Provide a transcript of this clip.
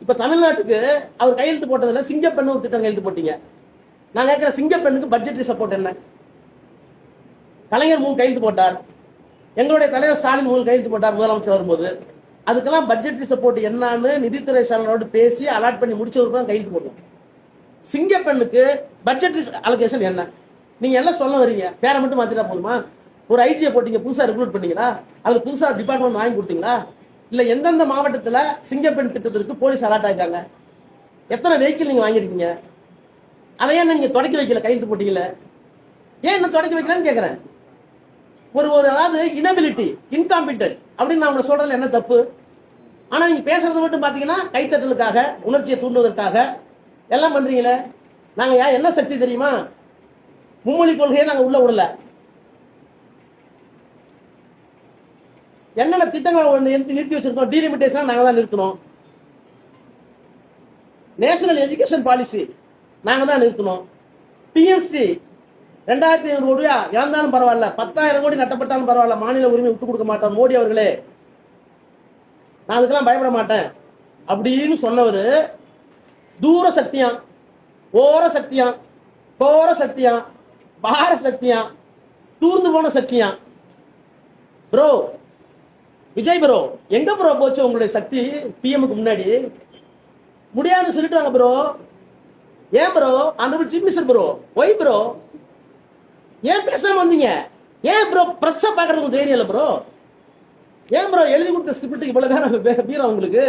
இப்ப தமிழ்நாட்டுக்கு அவர் கையெழுத்து போட்டதுல சிங்கப்பெண்ணு ஒரு திட்டம் கையெழுத்து போட்டீங்க. நான் கேட்கிற சிங்கப்பெண்ணுக்கு பட்ஜெட்டரி சப்போர்ட் என்ன? கலைஞர் 3 கையெழுத்து போட்டார், எங்களுடைய தலைவர் ஸ்டாலின் 3 கையெழுத்து போட்டார் முதலமைச்சர் வரும்போது. அதுக்கெல்லாம் பட்ஜெட்டரி சப்போர்ட் என்னன்னு நிதித்துறை செயலரோடு பேசி அலாட் பண்ணி முடிச்சவருக்கு தான் கையெழுத்து போடுவோம். சிங்கப்பெண்ணுக்கு பட்ஜெட்டரி அலோகேஷன் என்ன? நீங்க எல்லாம் சொல்ல வரீங்க, பேரை மட்டும் மாத்திட்டா போதுமா? ஒரு ஐஜியை போட்டீங்க, புதுசா ரெக்ரூட் பண்ணீங்களா? அதுக்கு புதுசா டிபார்ட்மெண்ட் வாங்கி கொடுத்தீங்களா? இல்ல எந்தெந்த மாவட்டத்தில் சிங்கப்பெண் திட்டத்திற்கு போலீஸ் அலாட் ஆயிருக்காங்க? எத்தனை வெஹிக்கிள் நீங்க வாங்கிருக்கீங்க? அதையே நீங்க தொடக்கி வைக்கல, கையெழுத்து போட்டீங்கல்ல, ஏன் இன்னும் தொடக்கி வைக்கலான்னு கேட்கிறேன். ஒரு அதாவது இனபிலிட்டி, இன்காம்பிட்டன்ட் அப்படின்னு நான் உங்களை சொல்றதுல என்ன தப்பு? ஆனா நீங்க பேசுறது மட்டும் பாத்தீங்கன்னா கைத்தட்டலுக்காக, உணர்ச்சியை தூண்டுவதற்காக எல்லாம் பண்றீங்களே. நாங்க என்ன சக்தி தெரியுமா? மும்மொழி கொள்கையை நாங்க உள்ள விடல. என்னென்ன திட்டங்கள் நிறுத்தி வச்சிருக்கோம், டீலிமிட்டேஷன் நாங்க தான் நிறுத்தணும். நேஷனல் எஜுகேஷன் பாலிசி நாங்க தான் நிறுத்தணும். டிஎம்சி 2500 கோடியா இழந்தாலும் பரவாயில்ல, 10,000 கோடி நட்டப்பட்டாலும் பரவாயில்ல, மாநில உரிமை விட்டு கொடுக்க மாட்டார் மோடி அவர்களே, நான் அதுக்கெல்லாம் பயப்பட மாட்டேன் அப்படின்னு சொன்னவர் தூர சக்தியாம், ஓர சக்தியாம், கோர சக்தியாம், பார சக்தியாம், தூர்ந்து போன சக்தியாம். ப்ரோ விஜய் ப்ரோ, எங்க ப்ரோ போச்சு உங்களுடைய சக்தி? பிஎம்க்கு முன்னாடி முடியாதுன்னு சொல்லிட்டு வாங்க ப்ரோ. ஏன் ப்ரோ? அந்த chief minister bro, why bro ஏன் பேசாம வந்தீங்க? ஏன் ப்ரோ பிரஸ் பாக்குறதுக்கு தைரியம் இல்லை ப்ரோ? ஏன் ப்ரோ எழுதி கொடுத்த ஸ்கிரிப்ட் இவ்வளவு பேரம் வீரம் உங்களுக்கு?